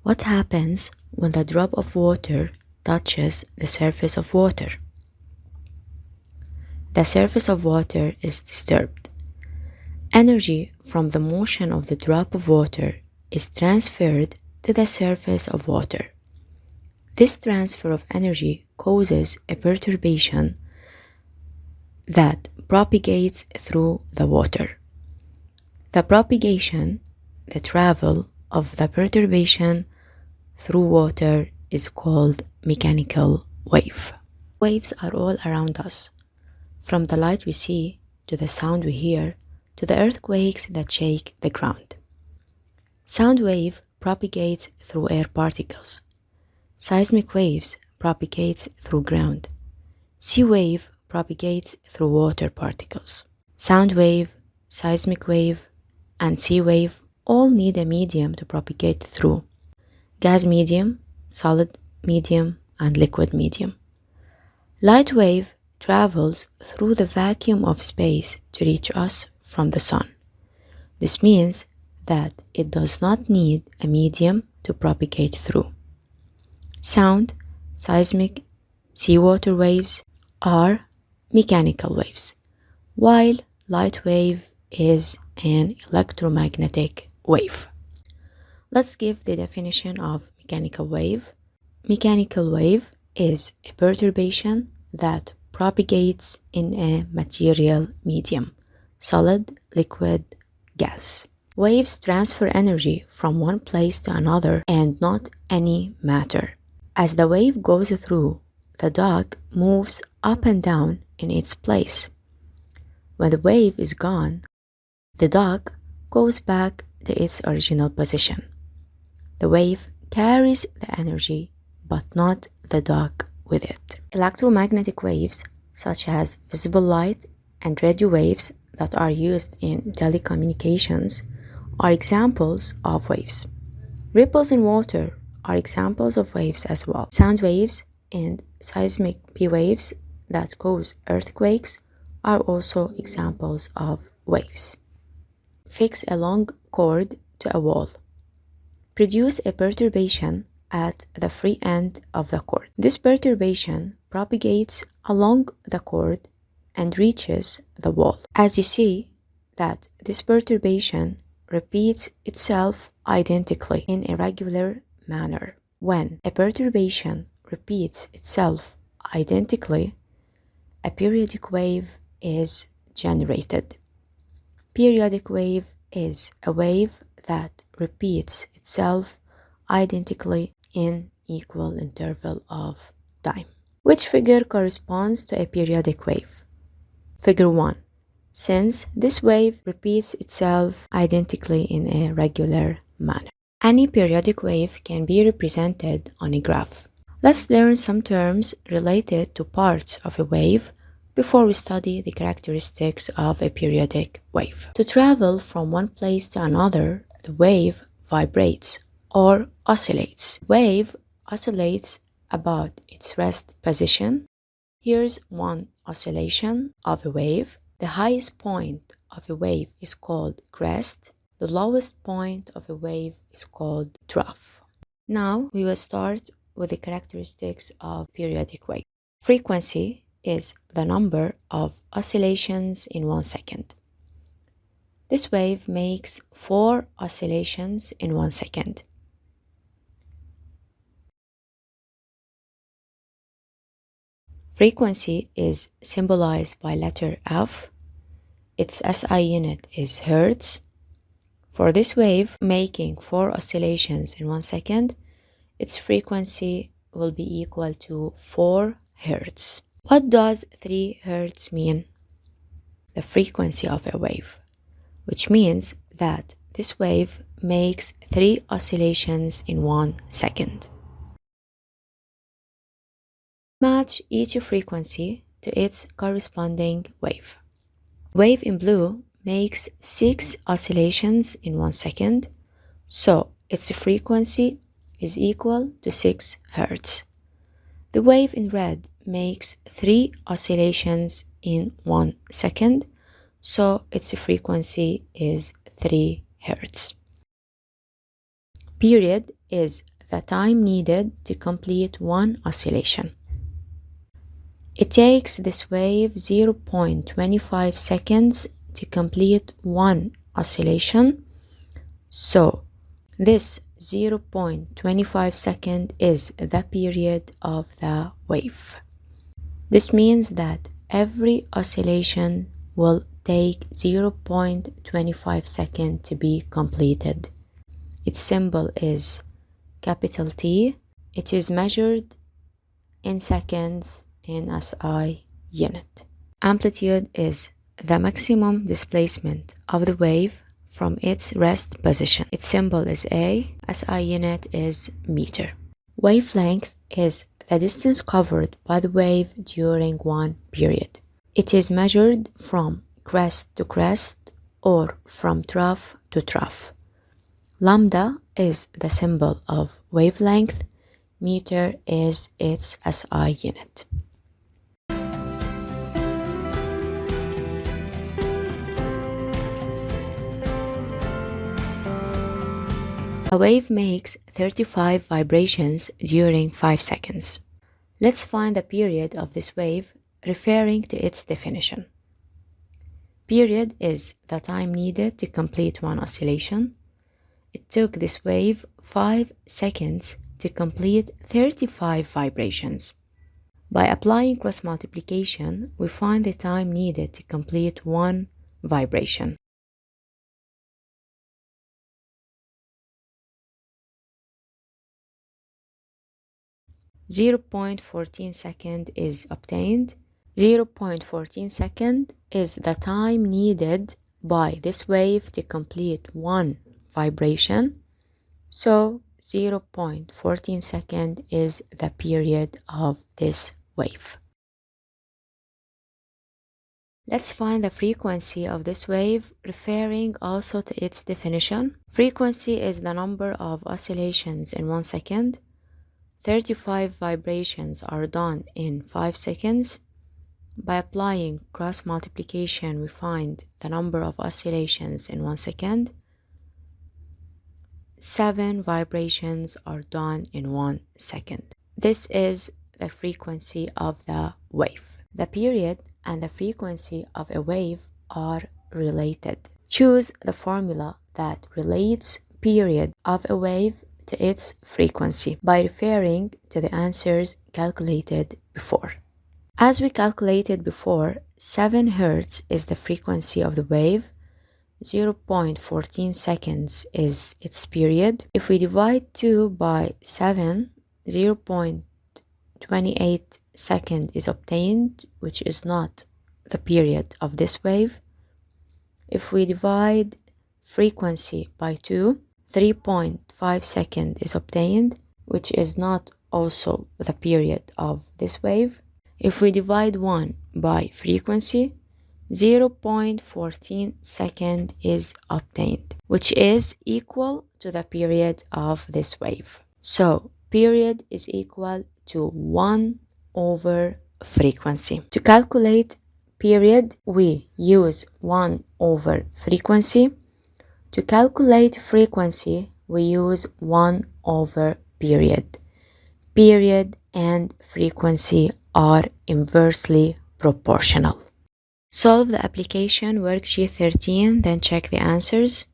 What happens when the drop of water touches the surface of water? The surface of water is disturbed. Energy from the motion of the drop of water is transferred to the surface of water. This transfer of energy causes a perturbation that propagates through the water. The propagation, the travel of the perturbation through water is called mechanical wave. Waves are all around us, from the light we see to the sound we hear to the earthquakes that shake the ground. Sound wave propagates through air particles. Seismic waves propagates through ground. Sea wave propagates through water particles. Sound wave, seismic wave, and sea wave all need a medium to propagate through. Gas medium, solid medium, and liquid medium. Light wave travels through the vacuum of space to reach us from the sun. This means that it does not need a medium to propagate through. Sound, seismic, seawater waves are mechanical waves, while light wave is an electromagnetic wave. Let's give the definition of mechanical wave. Mechanical wave is a perturbation that propagates in a material medium, solid, liquid, gas. Waves transfer energy from one place to another and not any matter. As the wave goes through, the dog moves up and down in its place. When the wave is gone, the dog goes back to its original position. The wave carries the energy, but not the dog with it. Electromagnetic waves, such as visible light and radio waves that are used in telecommunications, are examples of waves. Ripples in water are examples of waves as well. Sound waves and seismic P waves that cause earthquakes are also examples of waves. Fix a long cord to a wall. Produce a perturbation at the free end of the cord. This perturbation propagates along the cord and reaches the wall. As you see that this perturbation repeats itself identically in a regular manner. When a perturbation repeats itself identically, a periodic wave is generated. Periodic wave is a wave that repeats itself identically in equal interval of time. Which figure corresponds to a periodic wave? Figure 1. Since this wave repeats itself identically in a regular manner. Any periodic wave can be represented on a graph. Let's learn some terms related to parts of a wave before we study the characteristics of a periodic wave. To travel from one place to another, the wave vibrates or oscillates. Wave oscillates about its rest position. Here's one oscillation of a wave. The highest point of a wave is called crest. The lowest point of a wave is called trough. Now we will start with the characteristics of periodic wave. Frequency is the number of oscillations in 1 second. This wave makes 4 oscillations in 1 second. Frequency is symbolized by letter F. Its SI unit is Hertz. For this wave making 4 oscillations in 1 second, its frequency will be equal to 4 Hertz. What does 3 Hertz mean? The frequency of a wave, which means that this wave makes 3 oscillations in 1 second. Match each frequency to its corresponding wave. Wave in blue makes 6 oscillations in 1 second, so its frequency is equal to 6 Hertz. The wave in red makes 3 oscillations in 1 second, so its frequency is 3 Hertz. Period is the time needed to complete one oscillation. It takes this wave 0.25 seconds to complete one oscillation. So this 0.25 second is the period of the wave. This means that every oscillation will take 0.25 seconds to be completed. Its symbol is capital T. It is measured in seconds in SI unit. Amplitude is the maximum displacement of the wave from its rest position. Its symbol is A. SI unit is meter. Wavelength is the distance covered by the wave during one period. It is measured from crest to crest or from trough to trough. Lambda is the symbol of wavelength. Meter is its SI unit. A wave makes 35 vibrations during 5 seconds. Let's find the period of this wave referring to its definition. Period is the time needed to complete one oscillation. It took this wave 5 seconds to complete 35 vibrations. By applying cross multiplication, we find the time needed to complete one vibration. (0.14 second is obtained. 0.14 second is the time needed by this wave to complete one vibration. So 0.14 second is the period of this wave. Let's find the frequency of this wave, referring also to its definition. Frequency is the number of oscillations in 1 second. 35 vibrations are done in 5 seconds. By applying cross multiplication, we find the number of oscillations in 1 second. 7 vibrations are done in 1 second. This is the frequency of the wave. The period and the frequency of a wave are related. Choose the formula that relates period of a wave to its frequency by referring to the answers calculated before. As we calculated before, 7 Hz is the frequency of the wave. 0.14 seconds is its period. If we divide 2 by 7, 0.28 second is obtained, which is not the period of this wave. If we divide frequency by 2, 3.5 second is obtained, which is not also the period of this wave. If we divide 1 by frequency, 0.14 second is obtained, which is equal to the period of this wave. So period is equal to 1 over frequency. To calculate period, we use 1 over frequency. To calculate frequency, we use 1 over period. Period and frequency are inversely proportional. Solve the application worksheet 13, then check the answers.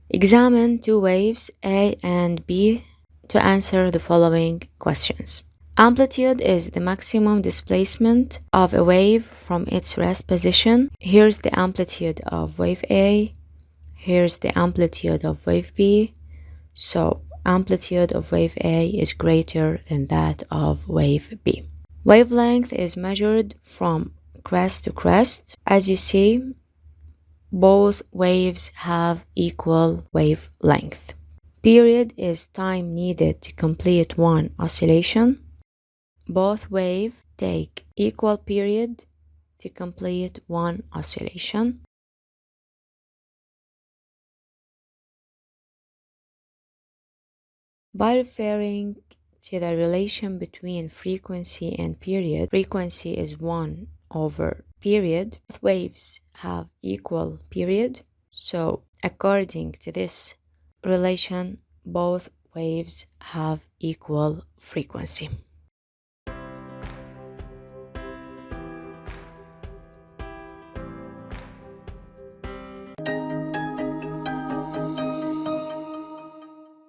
Examine 2 waves, A and B, to answer the following questions. Amplitude is the maximum displacement of a wave from its rest position. Here's the amplitude of wave A. Here's the amplitude of wave B. So amplitude of wave A is greater than that of wave B. Wavelength is measured from crest to crest. As you see, both waves have equal wavelength. Period is time needed to complete one oscillation. Both waves take equal period to complete one oscillation. By referring to the relation between frequency and period, frequency is 1 over period. Both waves have equal period. So according to this relation, both waves have equal frequency.